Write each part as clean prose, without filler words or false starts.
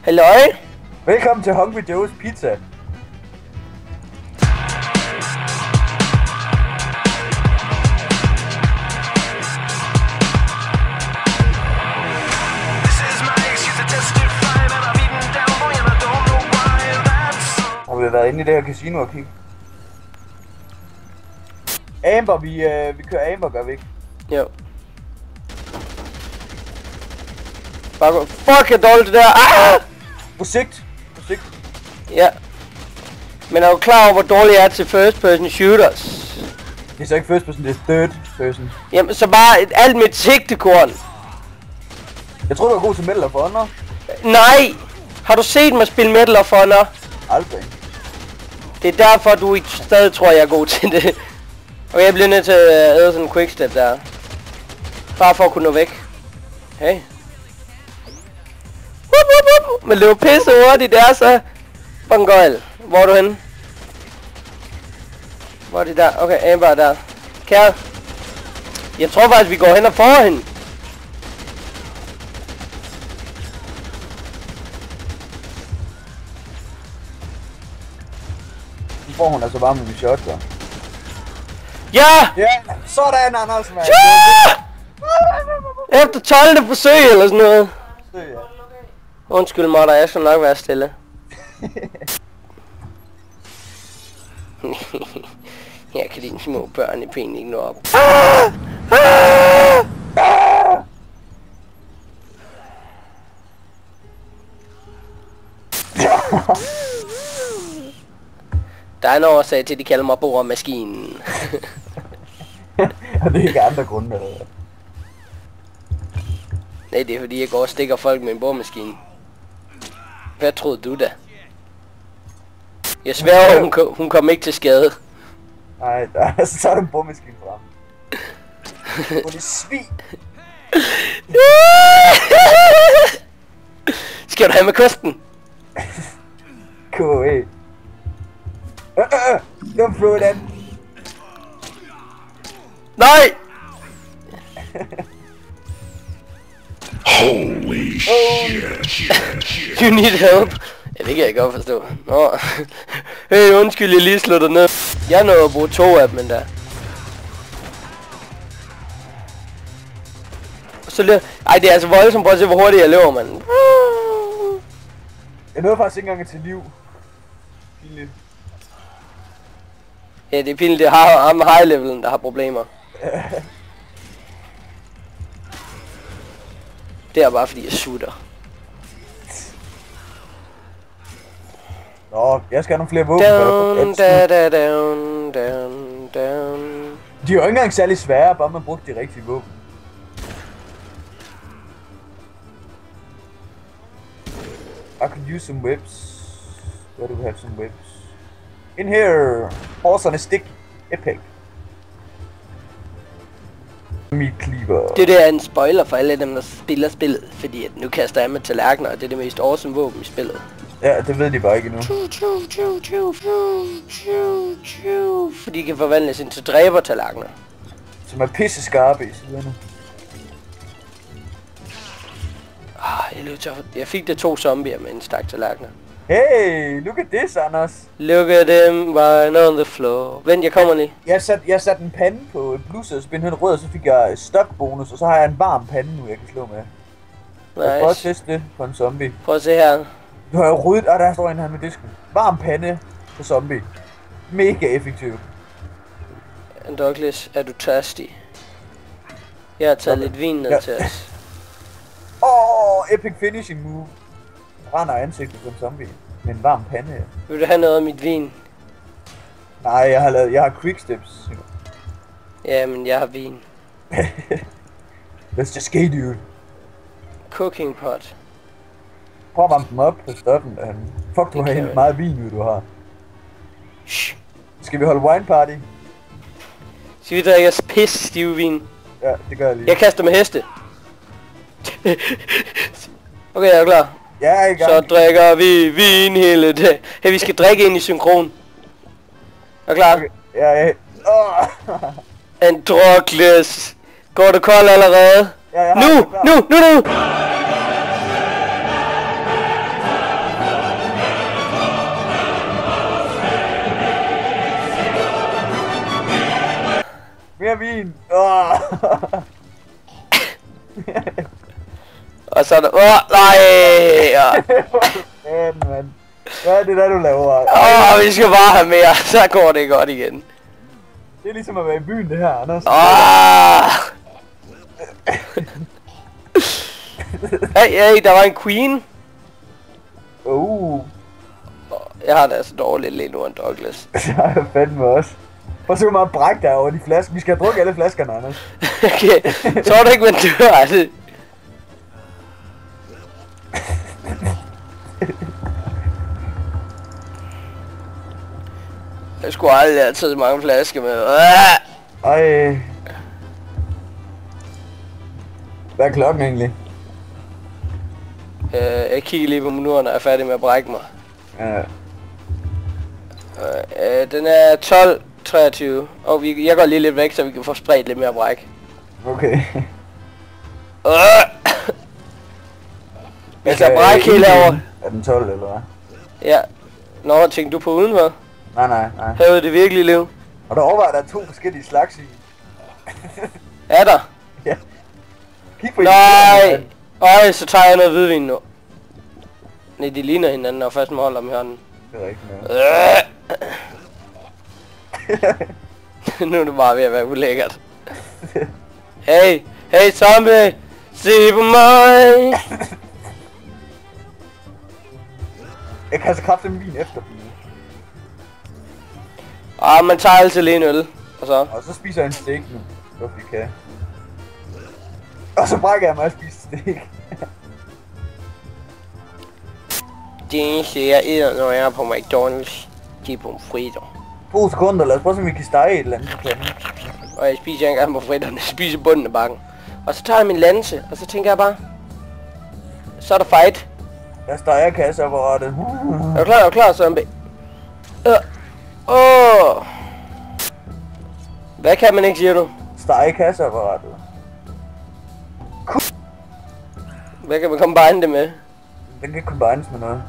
Halløj. Velkommen til Hungry Joe's Pizza. Har vi været inde i det her casino og kigge? Amber, vi kører Amber, gør vi ikke? Jo. Bare gå. Fuck, er dårligt det der. Ah! Projekt. Ja. Men er du klar over, hvor dårlig jeg er til first person shooters? Det er så ikke first person, det er third person. Jamen, så bare alt mit sigtekorn. Jeg tror du var god til Medal of Honor. Nej! Har du set mig spille Medal of Honor? Aldrig. Det er derfor, du stadig tror, jeg er god til det. Okay, jeg bliver nødt til at æde sådan en quickstep der. Bare for at kunne nå væk. Hey. Men det var pisse hurtigt der, så... Fucking gøjl. Hvor er du henne? Hvor er det der? Okay, Amber er der. Kære. Jeg tror faktisk, vi går hen og får hende. Nu får hun altså bare med min shotgun. Ja! Ja, sådan Anders, mand. Ja! Efter 12. forsøg eller sådan noget. Ja. Undskyld mig, jeg skal nok være stille. Jeg kan dine små børn i pæn ikke nå op. Der er en årsag til, at de kalder mig boremaskinen. Og det er ikke andre grunde, eller hvad? Nej, det er fordi, jeg går og stikker folk med en boremaskine. Hvad troede du da? Jeg sværger, hun kom ikke til skade. Nej, så tager du en boremaskine frem. Hvor det svin! Skal du have med kosten? K.A. Don't throw it in. Nej! Holy shit. You need help. Ja, det kan jeg godt forstå. Nå. Hey, undskyld, jeg lige slå dig ned. Jeg nåede at bruge 2 af dem, men der. Så ej, det er altså voldsomt. Prøv at se, hvor hurtigt jeg løber, mand. Jeg nåede faktisk ikke engang til liv. Pinligt. Ja, det er pinligt. Det har ham high levelen, der har problemer. Det er bare fordi, jeg sutter. Nå, jeg skal have nogle flere våben. Down, down. De er jo ikke engang særlig svære, bare man brugte de rigtige våben. I could use some whips. Where do we have some whips? In here! Horse on a stick. Epic. Meat cleaver. Det der er en spoiler for alle dem, der spiller spillet. Fordi at nu kaster jeg med tallerkener, og det er det mest awesome våben i spillet. Ja, det ved de bare ikke endnu. Fordi de kan forvandles til dræbertallerkener. Som er pisse skarpe i siderne. Jeg fik der 2 zombier med en stak tallerkener. Hey, look at this, Anders. Look at them lying on the floor. Vent, jeg kommer lige. Jeg satte en pande på blusset, og så bindte den rød, og så fik jeg stokbonus, og så har jeg en varm pande nu, jeg kan slå med. Jeg prøver at teste det på en zombie. Prøv at se her. Du har jo ryddet, der står en her med disken. Varm pande på zombie. Mega effektivt. Douglas, er du tørstig? Jeg har taget lidt vin ned til os. Epic finishing move. Brænder ansigtet på en zombie med en varm pande. Vil du have noget af mit vin? Nej, jeg har quicksteps. Ja, men jeg har vin. Let's just skate, dude. Cooking pot. Prøv at varme dem op på stoffen. Fuck, du har helt meget vin, du har. Shh. Skal vi holde wine party? Skal vi drikke os pisse stiv vin? Ja, det gør jeg lige. Jeg kaster med heste. Okay, jeg er klar. Ja, jeg er i gang. Så drikker vi vin hele dagen. Hey, vi skal drikke ind i synkron. Er klar? Okay. Ja. Androkles. Går du kold allerede? Ja, Nu! Mere vin. Åh. Og så er der... nej! Mand. Hvad er det der, du laver? Vi skal bare have mere, så går det godt igen. Det er ligesom at være i byen, det her, Anders. Hey, der var en queen. Jeg har det altså dårligt lige nu, Douglas. Jeg har fandme også. Prøv at se, hvor meget bræk der er over de flasker. Vi skal have drukket alle flaskerne, Anders. Okay, tror du ikke, man dør, altså? Jeg skulle aldrig have taget så mange flasker med. Ej. Hvad er klokken egentlig? Jeg kigger lige på minutterne og er færdig med at brække mig. Ja. Den er 12:23. Og jeg går lige lidt væk, så vi kan få spredt lidt mere bræk. Okay. Jeg skal brække helt over. Er den 12 eller hvad? Ja. Nå, tænkte du på udenfor? Nej. Havde det virkelig liv? Og der overvejer, der er 2 forskellige slags i. Er der? Ja. Kig på Nej! Så tager jeg noget hvidvin nu. Nej, de ligner hinanden, og først må holde om i hånden. Det er rigtigt, ja. Nu er det bare ved at være ulækkert. Hey zombie! Se på mig! Jeg kan altså kraftigt en vin efter dem. Man tager altid lige en øl. Og så spiser jeg en steak nu. Hvorfor vi kan. Og så brækker jeg mig at spise steak. Det ser jeg æder, når jeg er på McDonald's. De er på fritter. 2 sekunder, lad os prøve, om vi kan stege et eller andet på kanden. Og jeg spiser ikke engang på fritterne, jeg spiser bunden af bakken. Og så tager jeg min lanse, og så tænker jeg bare... Så er der fight. Jeg steger kasseapparatet. Er du klar, zombie? Hvad kan man ikke, siger du? Stege kasseapparatet. Hvad kan man combine det med? Den kan combines med noget.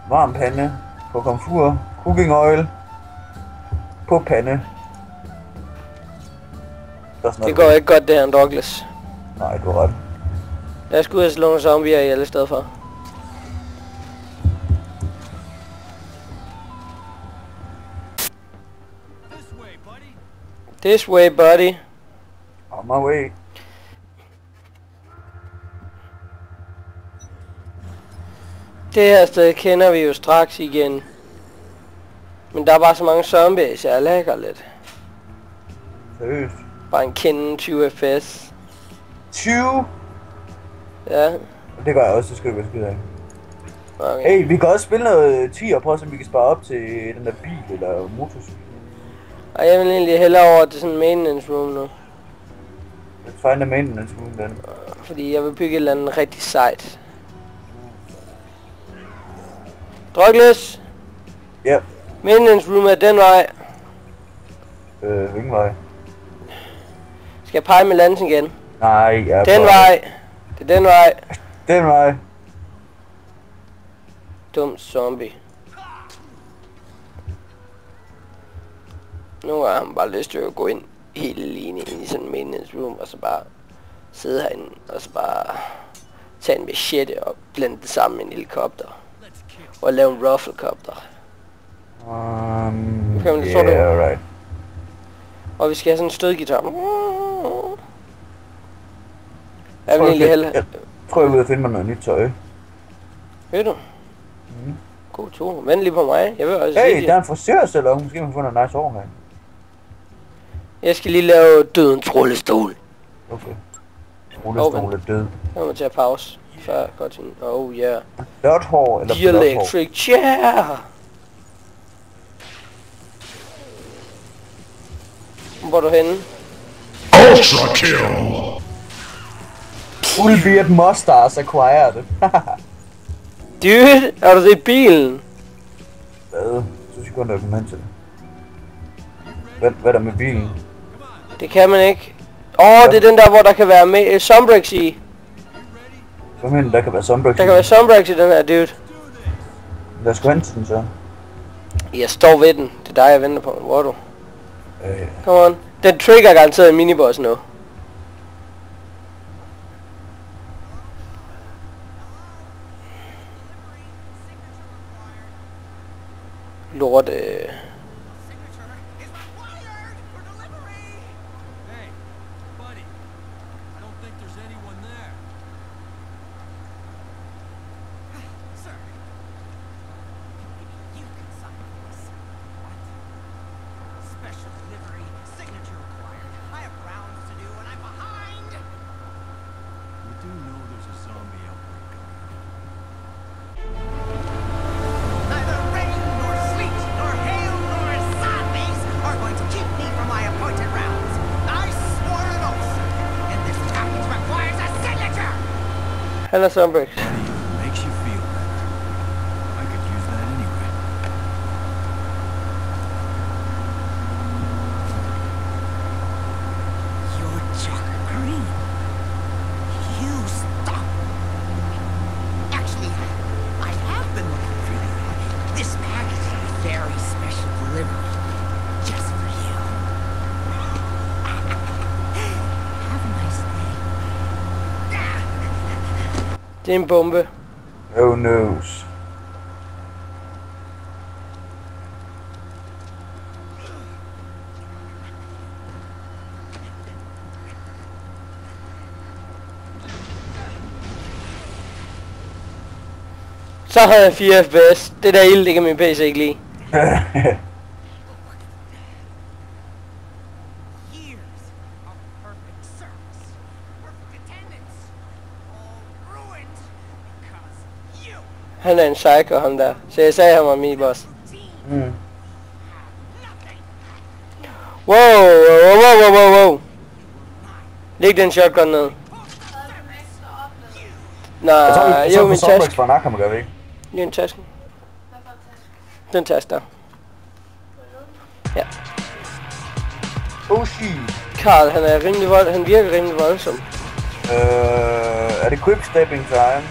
Varm pande. På komfur. Cooking oil. På pande. Det går ikke godt det her, Douglas. Nej, du har ret. Lad os gå ud og slå nogle zombier i alle steder for. This way, buddy. On my way. Det her sted kender vi jo straks igen. Men der er bare så mange zombies, jeg lægger lidt. Seriøst? Bare en kende 20 fps. 20? Ja. Det gør jeg også, det skal du være skidt af. Okay. Hey, vi kan også spille noget 10 og prøve, så vi kan spare op til den der bil eller motorcykel. Og jeg vil egentlig hellere over til sådan en maintenance room nu. Let's find a maintenance room then. Fordi jeg vil bygge et eller andet rigtig sejt. Douglas? Ja. Maintenance room er den vej. Hvilken vej? Skal jeg pege med lansen igen? Nej, jeg er den vej. Det er den vej. Den vej. Dum zombie. Nu har han bare lyst til at gå ind helt alene ind i sådan en maintenance room, og så bare sidde herinde, og så bare tage en machete og blende det sammen med en helikopter. Og lave en rufflecopter. Yeah, right. Og vi skal have sådan en stødgitar. Jeg vil egentlig hellere... Jeg tror, jeg vil finde mig noget nyt tøj. Ved du? God tur. Vent lige på mig. Jeg vil også hey, der er en frisørsalon. Måske man få noget nice overgang. Jeg skal lige lave dødens rullestol. Okay. Rullestol er død. Jeg må tage pause. Før godt til... Oh yeah. Blåt hår eller blåt hår? The electric chair. Hvor er du henne? Ultra kill. Ulbiet Mustars acquired. Dude, er du det i bilen? Hvad? Så sekunder jeg kommer hen til det. Hvad er der med bilen? Det kan man ikke. Det er den der, hvor der kan være med Sombrix i. Hvad mener der kan være Sombrix i? Der kan være Sombrix i den her, dude. Lad os gå hen til den så. Jeg står ved den. Det er dig, jeg venter på. Hvor er du? Come on. Den trigger garanteret en miniboss nu. Lort, Han er Sunbreak. Det er en bombe. Oh noes. Så havde jeg 4 FPS. Det der ild, det kan min PC ikke lide. Han er en psycho, ham der. Så jeg sagde, han var min boss. Mm. Wow. Læg den shotgun ned. Nej, jo, min taske. Det er en taske. Den taske der. Ja. Oh shit. Karl, han er rimelig vold. Han virker rimelig voldsom. Er det quick stepping time?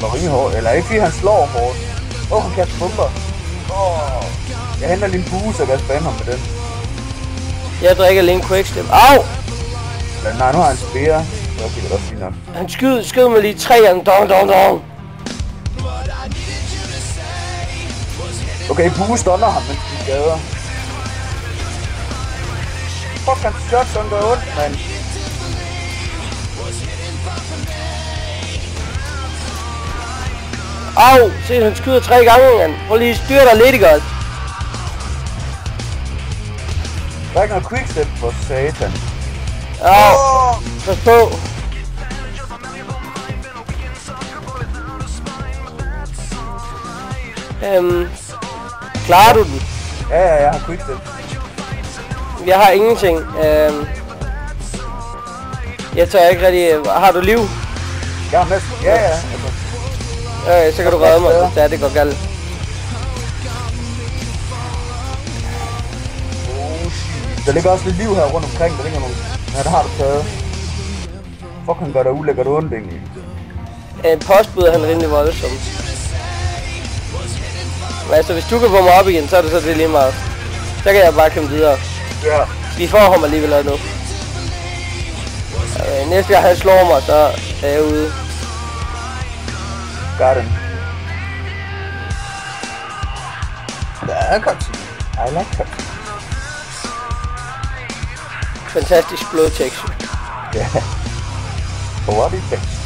Han rimelig hårdt. Eller ikke fordi han slår hårdt. Han kaster bomber. Jeg henter lige en buse og kan spænde ham med den. Jeg drikker lige en quickstep. Au! Nej, nu har han spære. Så er det også fint nok. Han skød mig lige 3 gange. Dong. Okay, buse stunner ham, mens de skader. Fuck, hans shotgun gør ondt, mand. Au! Se, han skyder 3 gange, mand. Prøv lige at styre dig lidt, godt. Der er ikke noget quickstep for satan. Au! Pas på. Klarer du den? Ja, jeg har quickstep. Jeg har ingenting. Jeg tager ikke rigtig... Har du liv? Jeg har næsten... Ja. Altså. Okay, så kan du redde mig, hvis det går galt. Der ligger også lidt liv her rundt omkring, der ligger nogle... Ja, der har du taget. Fuck, han gør dig ulækkert ondt egentlig. En postbud er han rimelig voldsom. Men altså, hvis du kan få mig op igen, så er det lige meget. Så kan jeg bare komme videre. Ja. Vi får ham alligevel nu. Næste gang han slår mig, så er jeg ude. Got him. Ja, cutscene. I like cutscene. Fantastisk blodtekst. Ja. For what it takes.